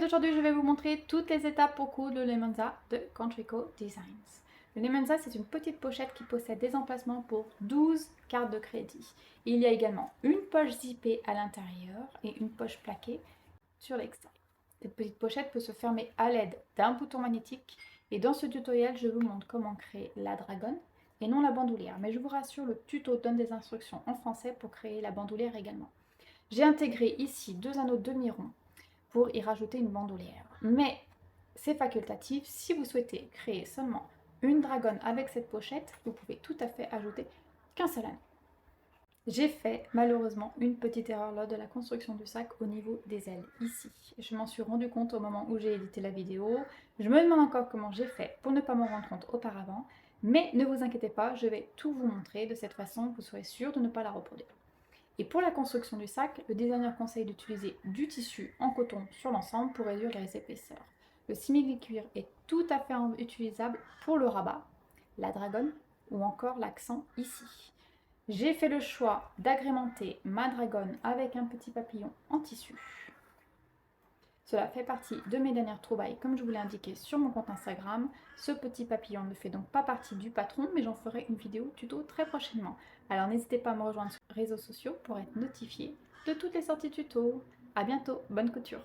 d'aujourd'hui, je vais vous montrer toutes les étapes pour coudre le Lemonza de Contrico Designs. Le Lemonza, c'est une petite pochette qui possède des emplacements pour 12 cartes de crédit. Il y a également une poche zippée à l'intérieur et une poche plaquée sur l'extérieur. Cette petite pochette peut se fermer à l'aide d'un bouton magnétique. Et dans ce tutoriel, je vous montre comment créer la dragonne et non la bandoulière. Mais je vous rassure, le tuto donne des instructions en français pour créer la bandoulière également. J'ai intégré ici 2 anneaux demi-ronds pour y rajouter une bandoulière. Mais c'est facultatif. Si vous souhaitez créer seulement une dragonne avec cette pochette, vous pouvez tout à fait ajouter qu'un seul anneau. J'ai fait malheureusement une petite erreur lors de la construction du sac au niveau des ailes, ici. Je m'en suis rendu compte au moment où j'ai édité la vidéo. Je me demande encore comment j'ai fait pour ne pas m'en rendre compte auparavant. Mais ne vous inquiétez pas, je vais tout vous montrer de cette façon, vous serez sûr de ne pas la reproduire. Et pour la construction du sac, le designer conseille d'utiliser du tissu en coton sur l'ensemble pour réduire les épaisseurs. Le simili-cuir est tout à fait utilisable pour le rabat, la dragonne ou encore l'accent ici. J'ai fait le choix d'agrémenter ma dragonne avec un petit papillon en tissu. Cela fait partie de mes dernières trouvailles, comme je vous l'ai indiqué sur mon compte Instagram. Ce petit papillon ne fait donc pas partie du patron, mais j'en ferai une vidéo tuto très prochainement. Alors n'hésitez pas à me rejoindre sur les réseaux sociaux pour être notifié de toutes les sorties tuto. A bientôt, bonne couture!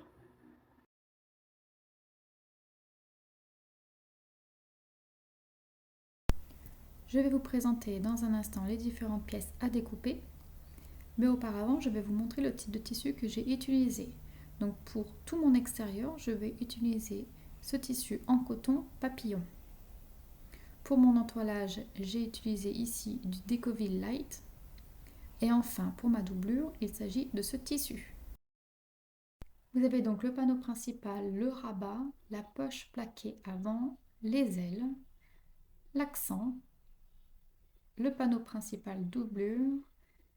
Je vais vous présenter dans un instant les différentes pièces à découper, mais auparavant je vais vous montrer le type de tissu que j'ai utilisé. Donc pour tout mon extérieur, je vais utiliser ce tissu en coton papillon. Pour mon entoilage, j'ai utilisé ici du Decovil Light. Et enfin, pour ma doublure, il s'agit de ce tissu. Vous avez donc le panneau principal, le rabat, la poche plaquée avant, les ailes, l'accent, le panneau principal doublure,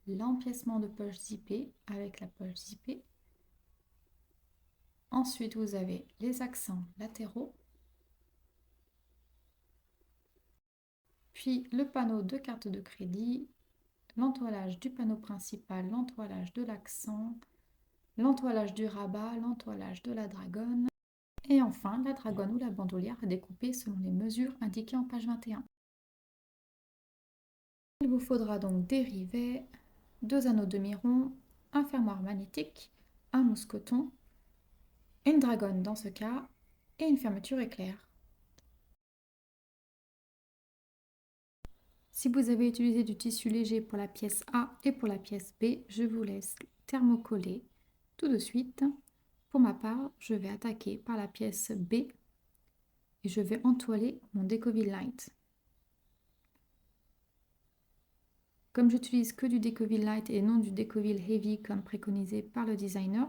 l'empiècement de poche zippée avec la poche zippée. Ensuite, vous avez les accents latéraux, puis le panneau de carte de crédit, l'entoilage du panneau principal, l'entoilage de l'accent, l'entoilage du rabat, l'entoilage de la dragonne, et enfin la dragonne ou la bandoulière à découper selon les mesures indiquées en page 21. Il vous faudra donc des rivets, 2 anneaux demi-ronds, un fermoir magnétique, un mousqueton, une dragonne dans ce cas, et une fermeture éclair. Si vous avez utilisé du tissu léger pour la pièce A et pour la pièce B, je vous laisse thermocoller tout de suite. Pour ma part, je vais attaquer par la pièce B et je vais entoiler mon Decovil Light. Comme j'utilise que du Decovil Light et non du Decovil Heavy comme préconisé par le designer,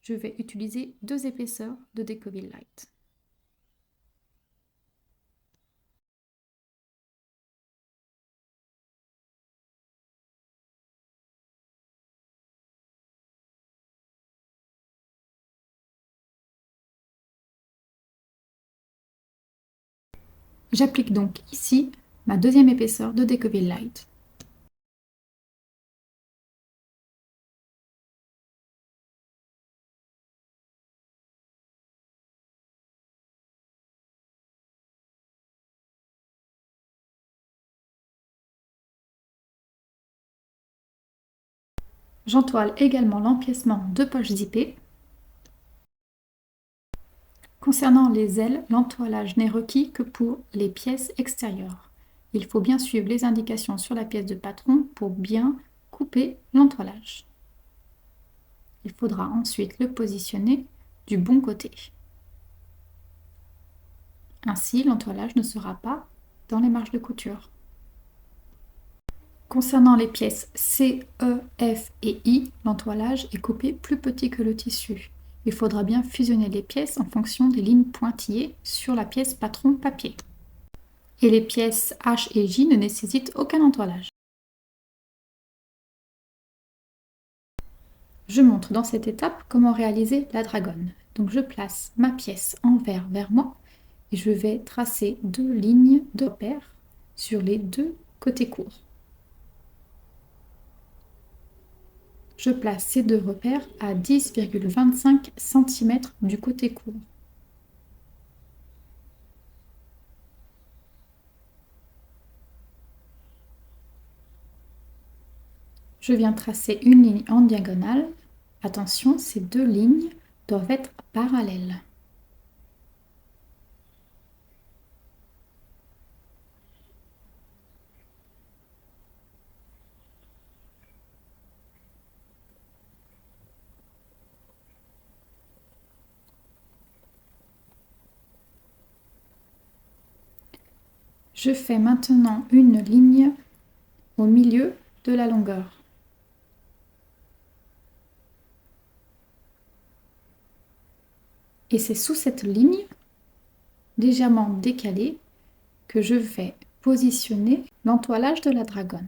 je vais utiliser 2 épaisseurs de Decovil Light. J'applique donc ici ma 2e épaisseur de Decovil Light. J'entoile également l'empiècement de poche zippée. Concernant les ailes, l'entoilage n'est requis que pour les pièces extérieures. Il faut bien suivre les indications sur la pièce de patron pour bien couper l'entoilage. Il faudra ensuite le positionner du bon côté. Ainsi, l'entoilage ne sera pas dans les marges de couture. Concernant les pièces C, E, F et I, l'entoilage est coupé plus petit que le tissu. Il faudra bien fusionner les pièces en fonction des lignes pointillées sur la pièce patron papier. Et les pièces H et J ne nécessitent aucun entoilage. Je montre dans cette étape comment réaliser la dragonne. Donc je place ma pièce envers vers moi et je vais tracer 2 lignes de repère sur les 2 côtés courts. Je place ces deux repères à 10,25 cm du côté court. Je viens tracer une ligne en diagonale. Attention, ces deux lignes doivent être parallèles. Je fais maintenant une ligne au milieu de la longueur. Et c'est sous cette ligne, légèrement décalée, que je vais positionner l'entoilage de la dragonne.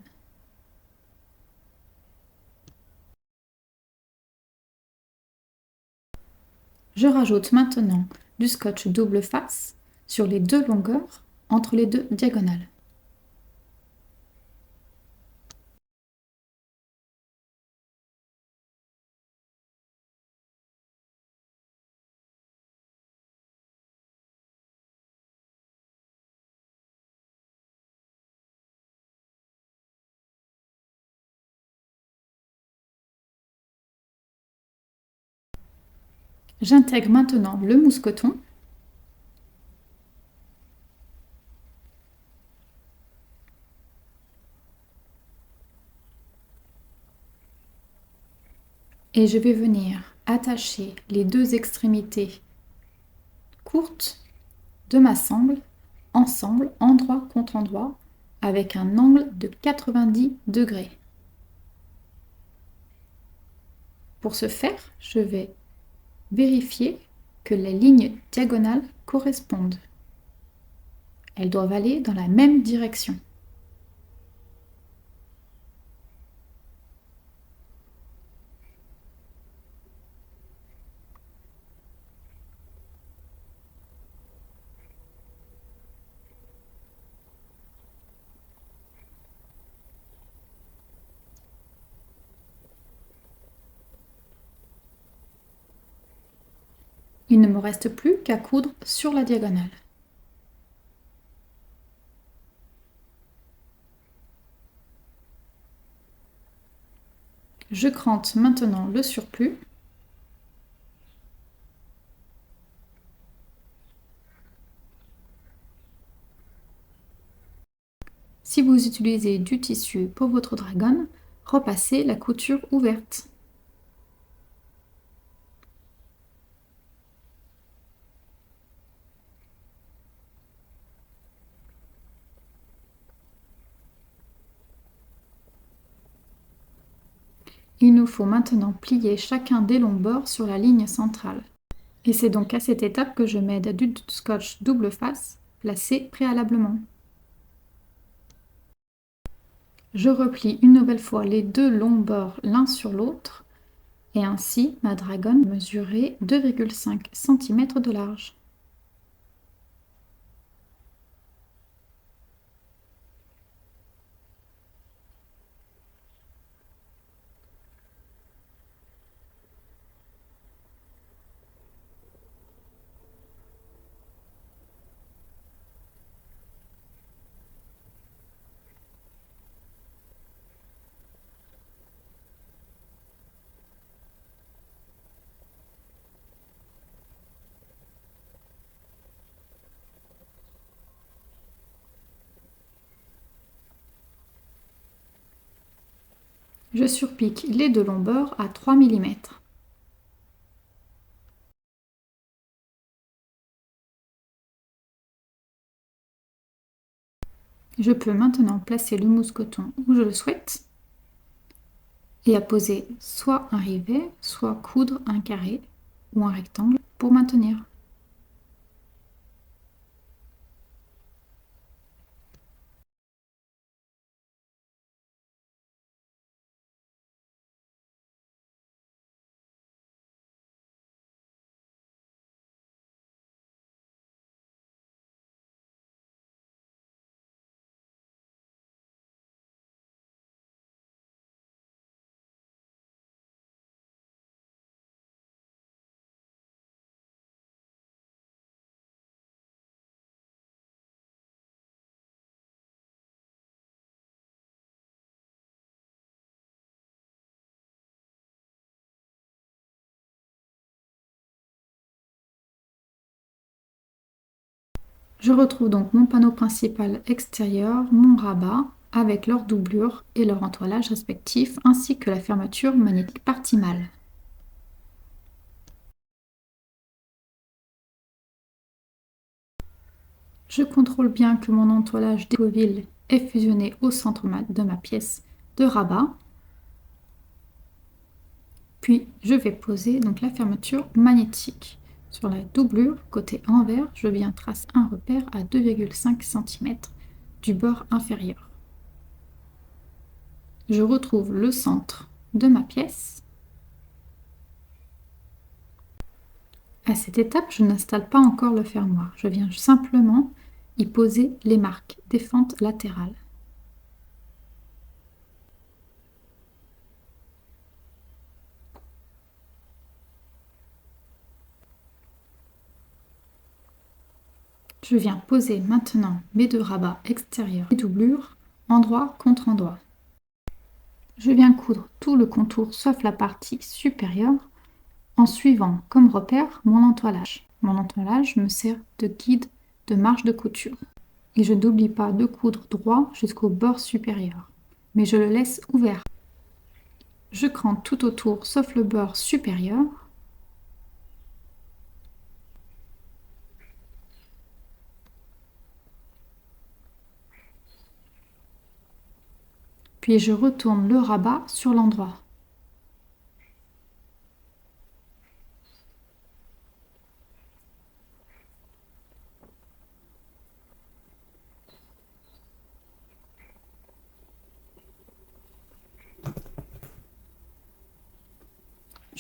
Je rajoute maintenant du scotch double face sur les deux longueurs entre les deux diagonales. J'intègre maintenant le mousqueton. Et je vais venir attacher les deux extrémités courtes de ma sangle ensemble, endroit contre endroit, avec un angle de 90 degrés. Pour ce faire, je vais vérifier que les lignes diagonales correspondent. Elles doivent aller dans la même direction. Il ne me reste plus qu'à coudre sur la diagonale. Je crante maintenant le surplus. Si vous utilisez du tissu pour votre dragonne, repassez la couture ouverte. Il nous faut maintenant plier chacun des longs bords sur la ligne centrale. Et c'est donc à cette étape que je m'aide du scotch double face placé préalablement. Je replie une nouvelle fois les deux longs bords l'un sur l'autre et ainsi ma dragonne mesurait 2,5 cm de large. Je surpique les deux longs bords à 3 mm. Je peux maintenant placer le mousqueton où je le souhaite et apposer soit un rivet, soit coudre un carré ou un rectangle pour maintenir. Je retrouve donc mon panneau principal extérieur, mon rabat, avec leur doublure et leur entoilage respectif, ainsi que la fermeture magnétique partie mâle. Je contrôle bien que mon entoilage Décoville est fusionné au centre de ma pièce de rabat. Puis je vais poser donc la fermeture magnétique. Sur la doublure, côté envers, je viens tracer un repère à 2,5 cm du bord inférieur. Je retrouve le centre de ma pièce. À cette étape, je n'installe pas encore le fermoir. Je viens simplement y poser les marques des fentes latérales. Je viens poser maintenant mes deux rabats extérieurs et doublures, endroit contre endroit. Je viens coudre tout le contour sauf la partie supérieure en suivant comme repère mon entoilage. Mon entoilage me sert de guide de marge de couture. Et je n'oublie pas de coudre droit jusqu'au bord supérieur, mais je le laisse ouvert. Je crante tout autour sauf le bord supérieur. Puis je retourne le rabat sur l'endroit.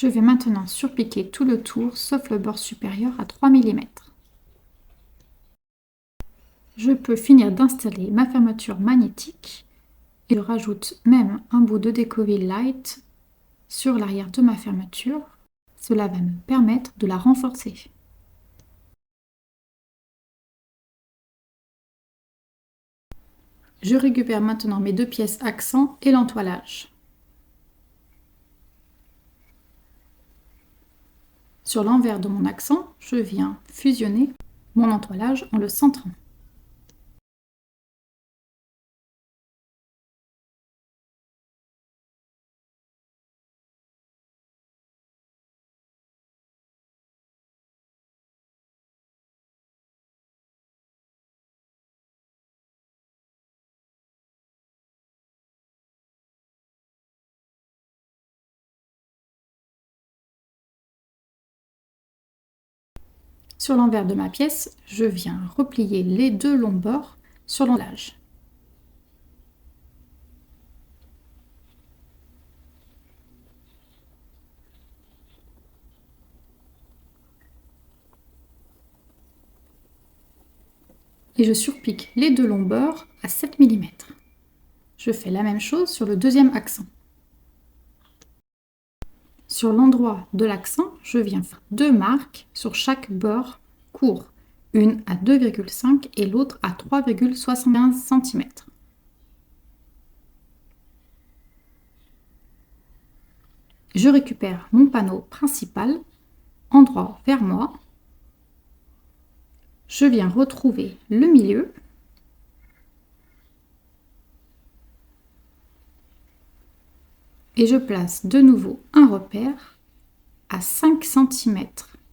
Je vais maintenant surpiquer tout le tour sauf le bord supérieur à 3 mm. Je peux finir d'installer ma fermeture magnétique et je rajoute même un bout de Décoville Light sur l'arrière de ma fermeture. Cela va me permettre de la renforcer. Je récupère maintenant mes deux pièces accent et l'entoilage. Sur l'envers de mon accent, je viens fusionner mon entoilage en le centrant. Sur l'envers de ma pièce, je viens replier les deux longs bords sur l'entoilage. Et je surpique les deux longs bords à 7 mm. Je fais la même chose sur le deuxième accent. Sur l'endroit de l'accent, je viens faire deux marques sur chaque bord court, une à 2,5 et l'autre à 3,75 cm. Je récupère mon panneau principal, endroit vers moi. Je viens retrouver le milieu. Et je place de nouveau un repère à 5 cm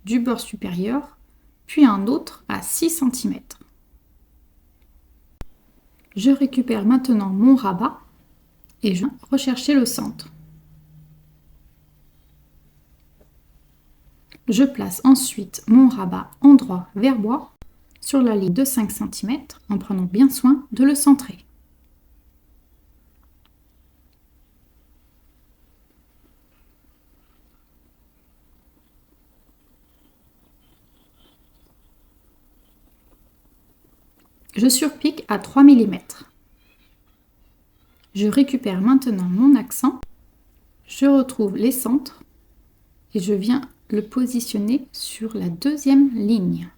du bord supérieur, puis un autre à 6 cm. Je récupère maintenant mon rabat et je viens rechercher le centre. Je place ensuite mon rabat endroit vers moi sur la ligne de 5 cm en prenant bien soin de le centrer. Je surpique à 3 mm. Je récupère maintenant mon accent, je retrouve les centres et je viens le positionner sur la deuxième ligne.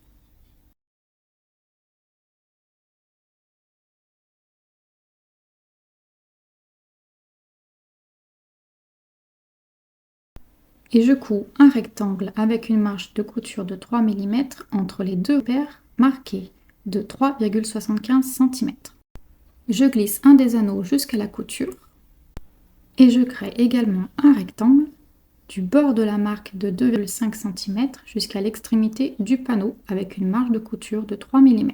Et je couds un rectangle avec une marge de couture de 3 mm entre les deux paires marqués de 3,75 cm. Je glisse un des anneaux jusqu'à la couture et je crée également un rectangle du bord de la marque de 2,5 cm jusqu'à l'extrémité du panneau avec une marge de couture de 3 mm.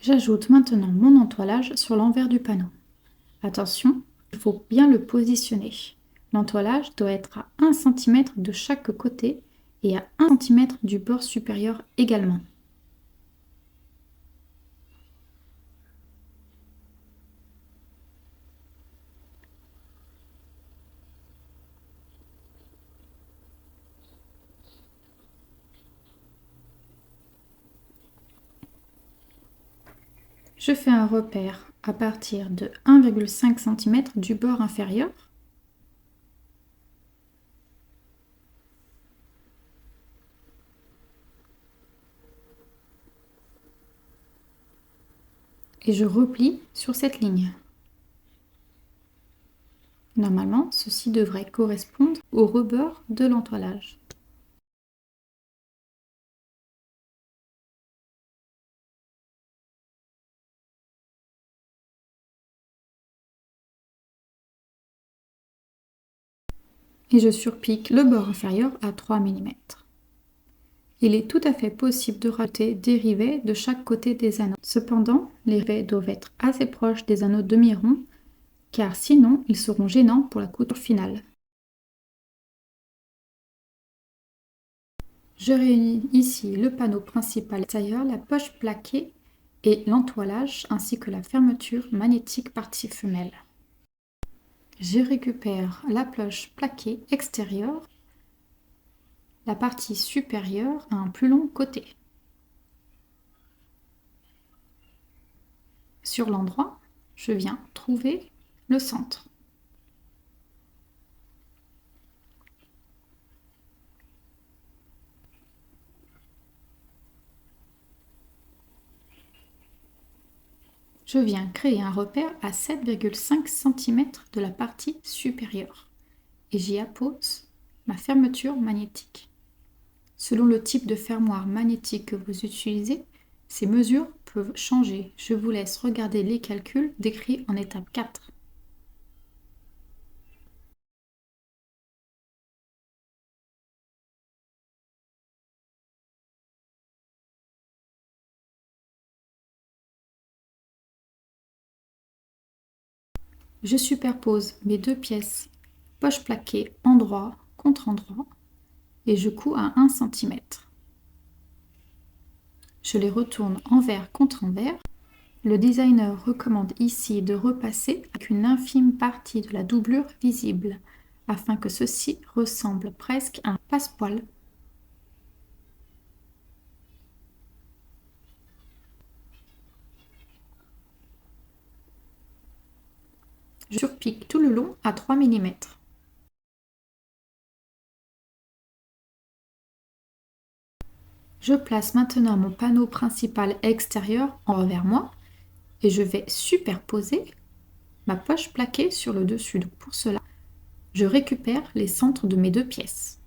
J'ajoute maintenant mon entoilage sur l'envers du panneau. Attention, il faut bien le positionner. L'entoilage doit être à 1 cm de chaque côté et à 1 cm du bord supérieur également. Je fais un repère à partir de 1,5 cm du bord inférieur. Et je replie sur cette ligne. Normalement, ceci devrait correspondre au rebord de l'entoilage. Et je surpique le bord inférieur à 3 mm. Il est tout à fait possible de rajouter des rivets de chaque côté des anneaux. Cependant, les rivets doivent être assez proches des anneaux demi-ronds, car sinon ils seront gênants pour la couture finale. Je réunis ici le panneau principal extérieur, la poche plaquée et l'entoilage, ainsi que la fermeture magnétique partie femelle. Je récupère la poche plaquée extérieure, la partie supérieure à un plus long côté. Sur l'endroit, je viens trouver le centre. Je viens créer un repère à 7,5 cm de la partie supérieure et j'y appose ma fermeture magnétique. Selon le type de fermoir magnétique que vous utilisez, ces mesures peuvent changer. Je vous laisse regarder les calculs décrits en étape 4. Je superpose mes deux pièces, poche plaquée endroit contre endroit, et je couds à 1 cm. Je les retourne envers contre envers. Le designer recommande ici de repasser avec une infime partie de la doublure visible, afin que ceci ressemble presque à un passepoil. Je surpique tout le long à 3 mm. Je place maintenant mon panneau principal extérieur envers moi et je vais superposer ma poche plaquée sur le dessus. Donc pour cela, je récupère les centres de mes deux pièces.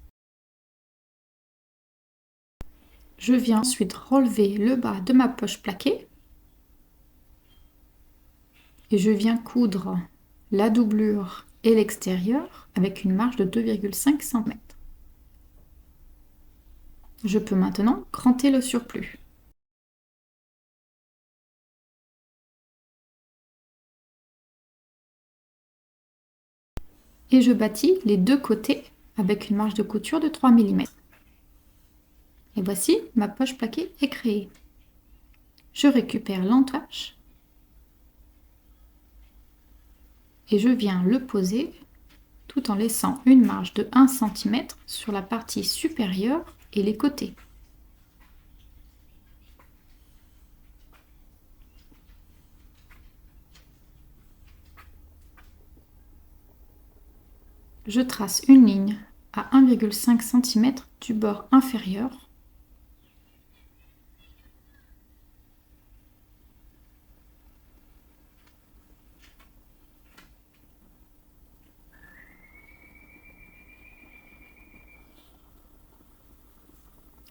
Je viens ensuite relever le bas de ma poche plaquée et je viens coudre la doublure et l'extérieur avec une marge de 2,5 cm. Je peux maintenant cranter le surplus. Et je bâtis les deux côtés avec une marge de couture de 3 mm. Et voici, ma poche plaquée est créée. Je récupère l'entoilage et je viens le poser tout en laissant une marge de 1 cm sur la partie supérieure et les côtés. Je trace une ligne à 1,5 cm du bord inférieur.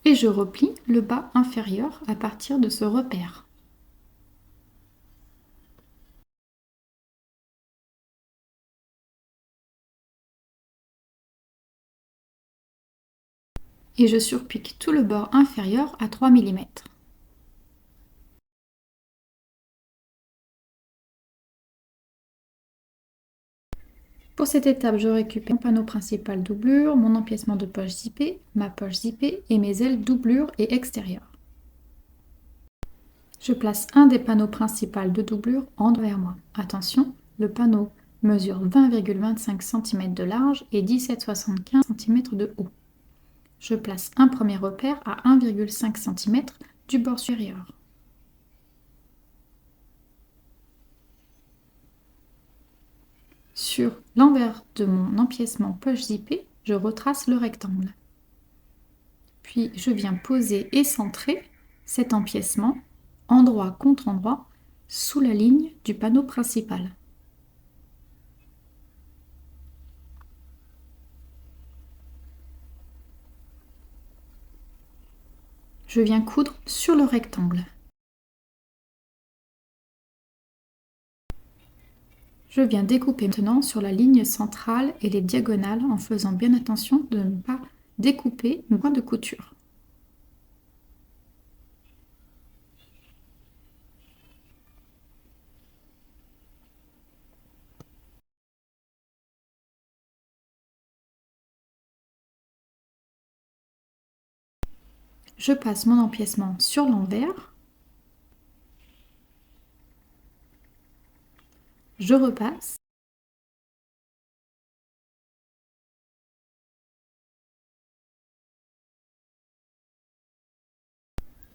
Et et je replie le bas inférieur à partir de ce repère. Et je surpique tout le bord inférieur à 3 mm. Pour cette étape, je récupère mon panneau principal doublure, mon empiècement de poche zippée, ma poche zippée et mes ailes doublure et extérieures. Je place un des panneaux principaux de doublure envers moi. Attention, le panneau mesure 20,25 cm de large et 17,75 cm de haut. Je place un premier repère à 1,5 cm du bord supérieur. Sur l'envers de mon empiècement poche zippée, je retrace le rectangle. Puis je viens poser et centrer cet empiècement, endroit contre endroit, sous la ligne du panneau principal. Je viens coudre sur le rectangle. Je viens découper maintenant sur la ligne centrale et les diagonales en faisant bien attention de ne pas découper mon point de couture. Je passe mon empiècement sur l'envers. Je repasse.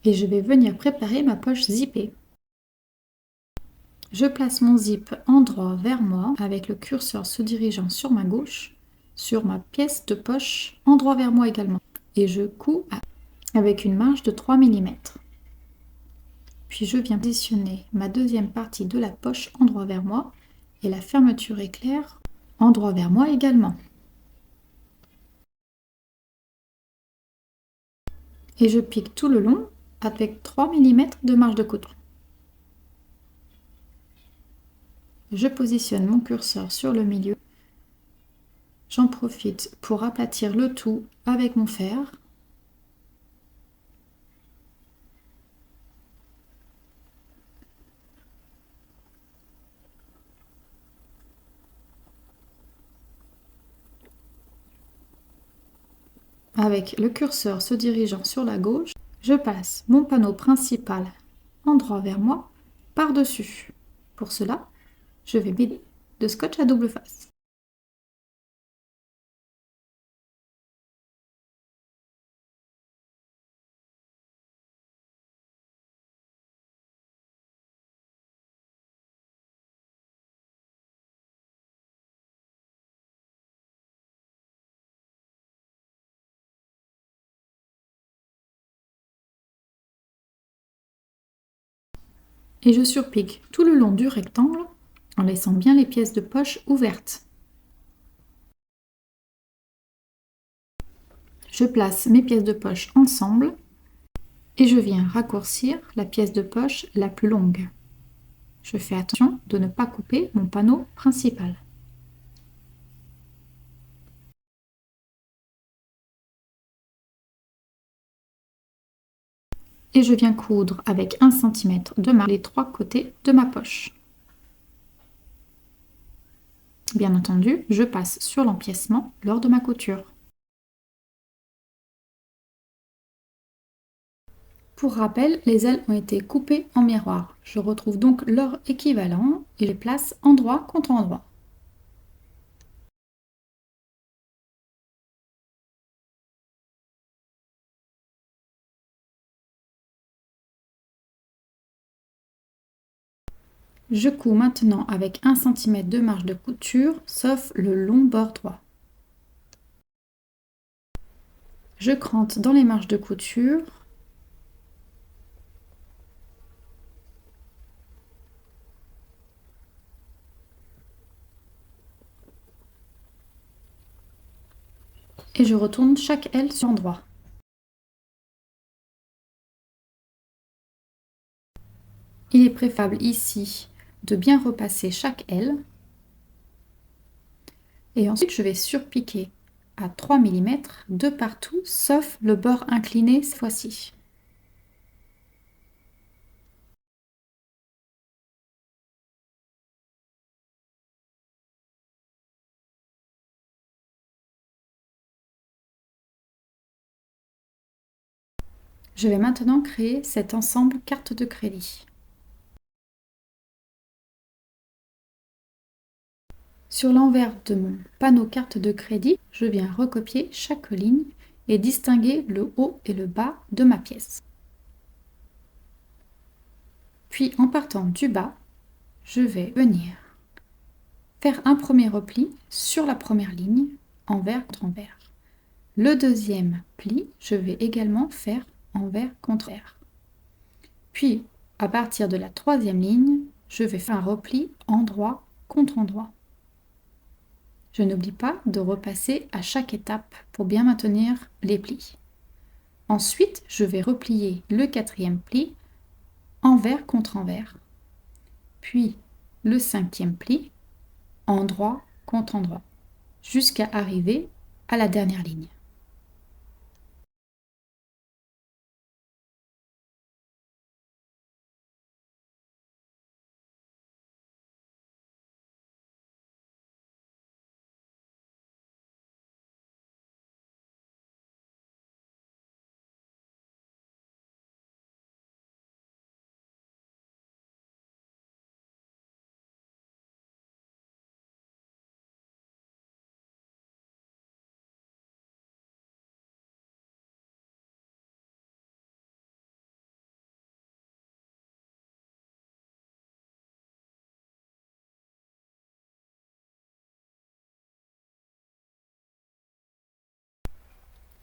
Et je vais venir préparer ma poche zippée. Je place mon zip endroit vers moi avec le curseur se dirigeant sur ma gauche, sur ma pièce de poche endroit vers moi également. Et je couds avec une marge de 3 mm. Puis je viens positionner ma deuxième partie de la poche endroit vers moi et la fermeture éclair endroit vers moi également. Et je pique tout le long avec 3 mm de marge de couture. Je positionne mon curseur sur le milieu. J'en profite pour aplatir le tout avec mon fer. Avec le curseur se dirigeant sur la gauche, je passe mon panneau principal endroit vers moi par-dessus. Pour cela, je vais m'aider de scotch à double face. Et je surpique tout le long du rectangle en laissant bien les pièces de poche ouvertes. Je place mes pièces de poche ensemble et je viens raccourcir la pièce de poche la plus longue. Je fais attention de ne pas couper mon panneau principal. Et je viens coudre avec 1 cm de marge les 3 côtés de ma poche. Bien entendu, je passe sur l'empiècement lors de ma couture. Pour rappel, les ailes ont été coupées en miroir. Je retrouve donc leur équivalent et les place endroit contre endroit. Je couds maintenant avec 1 cm de marge de couture, sauf le long bord droit. Je crante dans les marges de couture. Et je retourne chaque aile sur endroit. Il est préférable ici de bien repasser chaque aile. Et ensuite, je vais surpiquer à 3 mm de partout, sauf le bord incliné cette fois-ci. Je vais maintenant créer cet ensemble carte de crédit. Sur l'envers de mon panneau carte de crédit, je viens recopier chaque ligne et distinguer le haut et le bas de ma pièce. Puis en partant du bas, je vais venir faire un premier repli sur la première ligne, envers contre envers. Le deuxième pli, je vais également faire envers contre envers. Puis, à partir de la troisième ligne, je vais faire un repli endroit contre endroit. Je n'oublie pas de repasser à chaque étape pour bien maintenir les plis. Ensuite, je vais replier le quatrième pli envers contre envers. Puis le cinquième pli endroit contre endroit, jusqu'à arriver à la dernière ligne.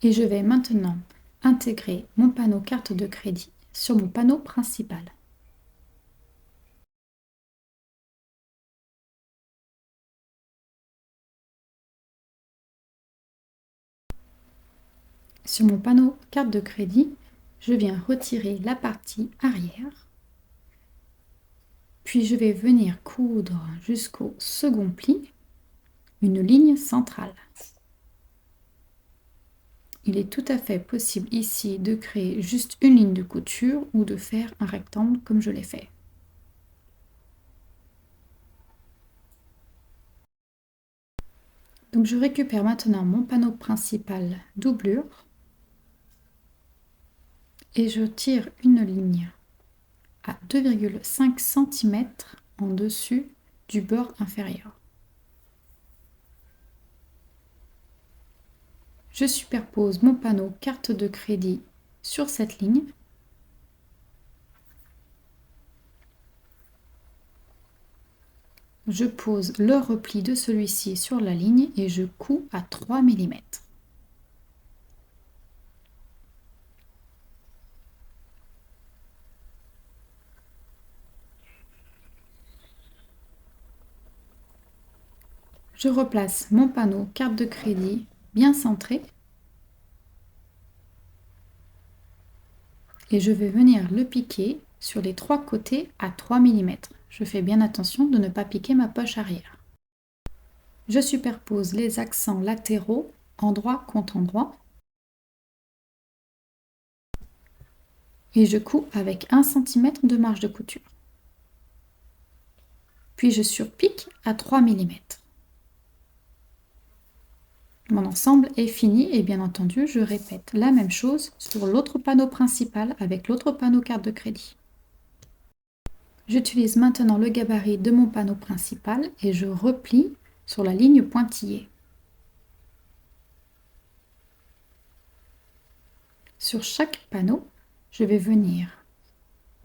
Et je vais maintenant intégrer mon panneau carte de crédit sur mon panneau principal. Sur mon panneau carte de crédit, je viens retirer la partie arrière, puis je vais venir coudre jusqu'au second pli une ligne centrale. Il est tout à fait possible ici de créer juste une ligne de couture ou de faire un rectangle comme je l'ai fait. Donc je récupère maintenant mon panneau principal doublure et je tire une ligne à 2,5 cm en dessus du bord inférieur. Je superpose mon panneau carte de crédit sur cette ligne. Je pose le repli de celui-ci sur la ligne et je couds à 3 mm. Je replace mon panneau carte de crédit bien centré et je vais venir le piquer sur les trois côtés à 3 mm. Je fais bien attention de ne pas piquer ma poche arrière. Je superpose les accents latéraux endroit contre endroit et je couds avec 1 cm de marge de couture. Puis je surpique à 3 mm. Mon ensemble est fini et bien entendu, je répète la même chose sur l'autre panneau principal avec l'autre panneau carte de crédit. J'utilise maintenant le gabarit de mon panneau principal et je replie sur la ligne pointillée. Sur chaque panneau, je vais venir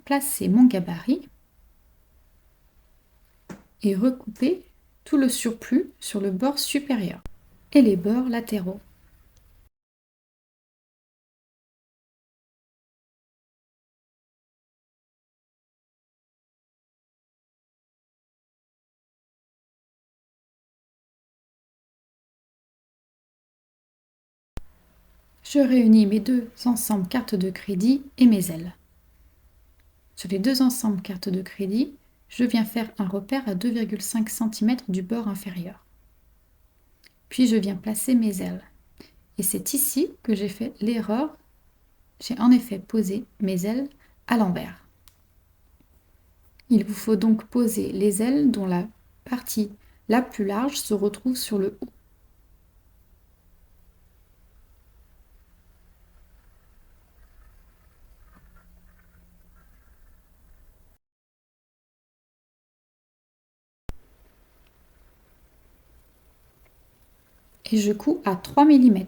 placer mon gabarit et recouper tout le surplus sur le bord supérieur et les bords latéraux. Je réunis mes deux ensembles cartes de crédit et mes ailes. Sur les deux ensembles cartes de crédit, je viens faire un repère à 2,5 cm du bord inférieur. Puis je viens placer mes ailes. Et c'est ici que j'ai fait l'erreur. J'ai en effet posé mes ailes à l'envers. Il vous faut donc poser les ailes dont la partie la plus large se retrouve sur le haut. Et je couds à 3 mm.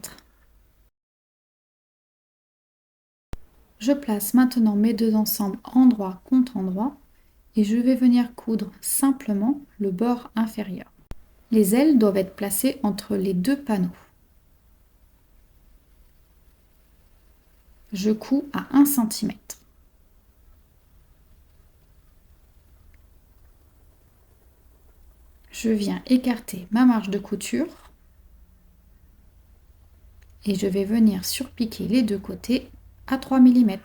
Je place maintenant mes deux ensembles endroit contre endroit et je vais venir coudre simplement le bord inférieur. Les ailes doivent être placées entre les deux panneaux. Je couds à 1 cm. Je viens écarter ma marge de couture et je vais venir surpiquer les deux côtés à 3 mm.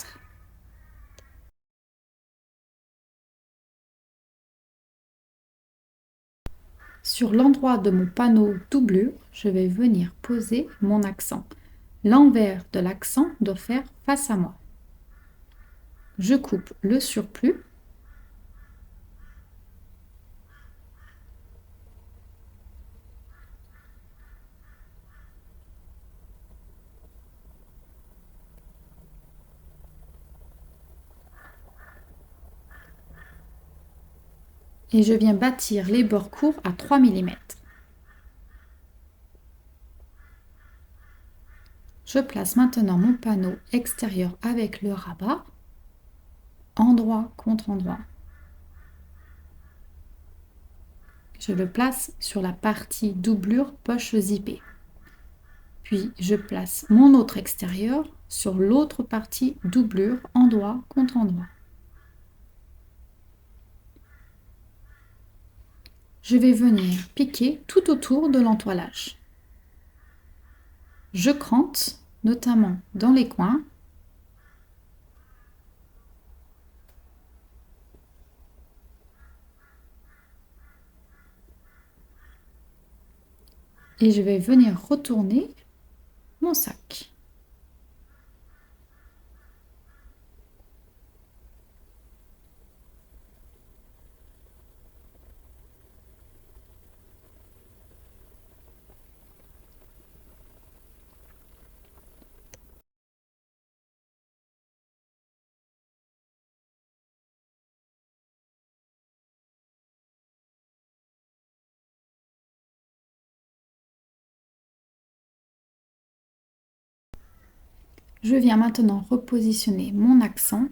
Sur l'endroit de mon panneau doublure, je vais venir poser mon accent. L'envers de l'accent doit faire face à moi. Je coupe le surplus. Et je viens bâtir les bords courts à 3 mm. Je place maintenant mon panneau extérieur avec le rabat, endroit contre endroit. Je le place sur la partie doublure poche zippée. Puis je place mon autre extérieur sur l'autre partie doublure endroit contre endroit. Je vais venir piquer tout autour de l'entoilage. Je crante, notamment dans les coins. Et je vais venir retourner mon sac. Je viens maintenant repositionner mon accent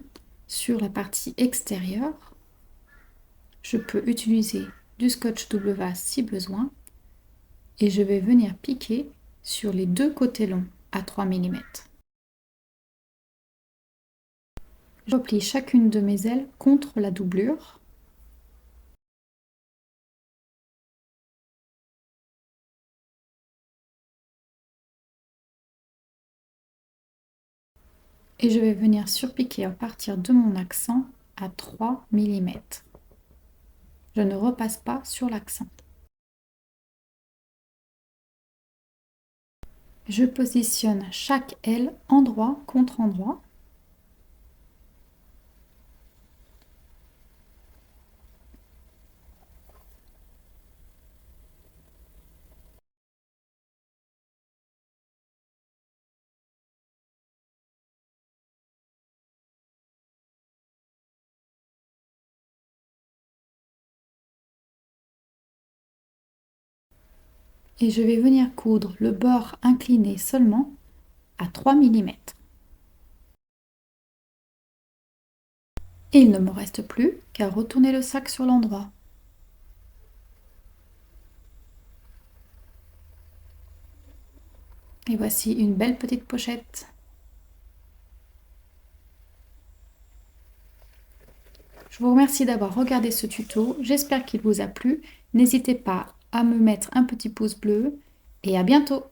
sur la partie extérieure. Je peux utiliser du scotch double vase si besoin. Et je vais venir piquer sur les deux côtés longs à 3 mm. Je replie chacune de mes ailes contre la doublure. Et je vais venir surpiquer à partir de mon accent à 3 mm. Je ne repasse pas sur l'accent. Je positionne chaque aile endroit contre endroit. Et je vais venir coudre le bord incliné seulement à 3 mm. Et il ne me reste plus qu'à retourner le sac sur l'endroit. Et voici une belle petite pochette. Je vous remercie d'avoir regardé ce tuto, j'espère qu'il vous a plu. N'hésitez pas à me mettre un petit pouce bleu et à bientôt!